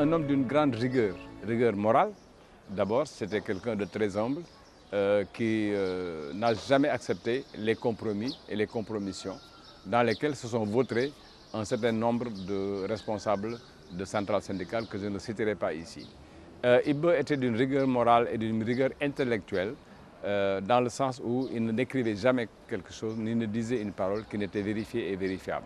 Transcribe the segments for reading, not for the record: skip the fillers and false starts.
un homme d'une grande rigueur morale. D'abord, c'était quelqu'un de très humble qui n'a jamais accepté les compromis et les compromissions dans lesquels se sont vautrés un certain nombre de responsables de centrales syndicales que je ne citerai pas ici. Iba était d'une rigueur morale et d'une rigueur intellectuelle dans le sens où il n'écrivait jamais quelque chose ni ne disait une parole qui n'était vérifiée et vérifiable.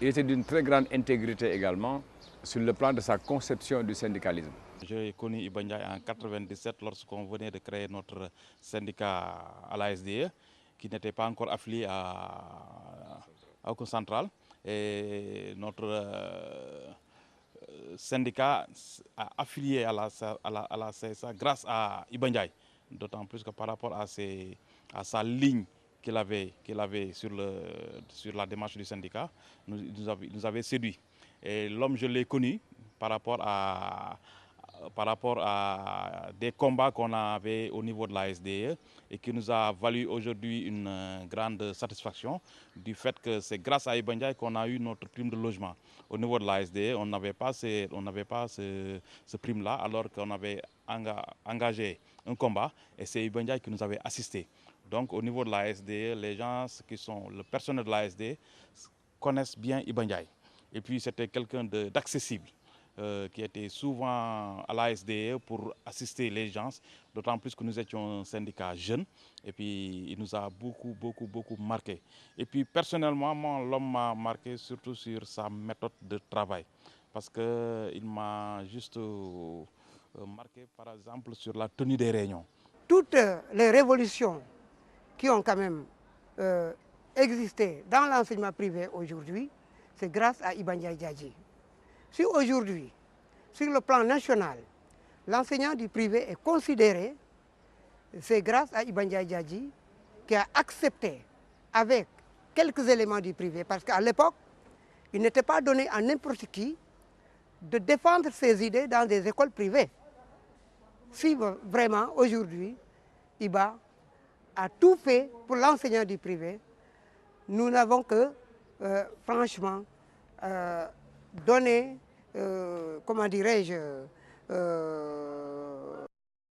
Il était d'une très grande intégrité également sur le plan de sa conception du syndicalisme. J'ai connu Iba Ndiaye en 1997 lorsqu'on venait de créer notre syndicat à la SDE, qui n'était pas encore affilié à aucune centrale. Et notre syndicat a affilié à la CSA grâce à Iba Ndiaye. D'autant plus que par rapport à sa ligne qu'il avait sur la démarche du syndicat, nous avait séduit. Et l'homme, je l'ai connu par rapport à des combats qu'on avait au niveau de la SDE et qui nous a valu aujourd'hui une grande satisfaction du fait que c'est grâce à Iba Ndiaye qu'on a eu notre prime de logement. Au niveau de la SDE, on n'avait pas ce prime-là alors qu'on avait engagé un combat et c'est Iba Ndiaye qui nous avait assisté. Donc au niveau de la SDE, les gens qui sont le personnel de la SDE connaissent bien Iba Ndiaye. Et puis c'était quelqu'un d'accessible. Qui était souvent à la SDE pour assister les gens, d'autant plus que nous étions un syndicat jeune. Et puis, il nous a beaucoup marqué. Et puis, personnellement, l'homme m'a marqué surtout sur sa méthode de travail. Parce qu'il m'a juste marqué, par exemple, sur la tenue des réunions. Toutes les révolutions qui ont quand même existé dans l'enseignement privé aujourd'hui, c'est grâce à Iba Ndiaye Diadji. Si aujourd'hui, sur le plan national, l'enseignant du privé est considéré, c'est grâce à Iba Ndiaye Diadji qui a accepté avec quelques éléments du privé, parce qu'à l'époque, il n'était pas donné à n'importe qui de défendre ses idées dans des écoles privées. Si vraiment, aujourd'hui, Iba a tout fait pour l'enseignant du privé, nous n'avons que, franchement, donné, comment dirais-je,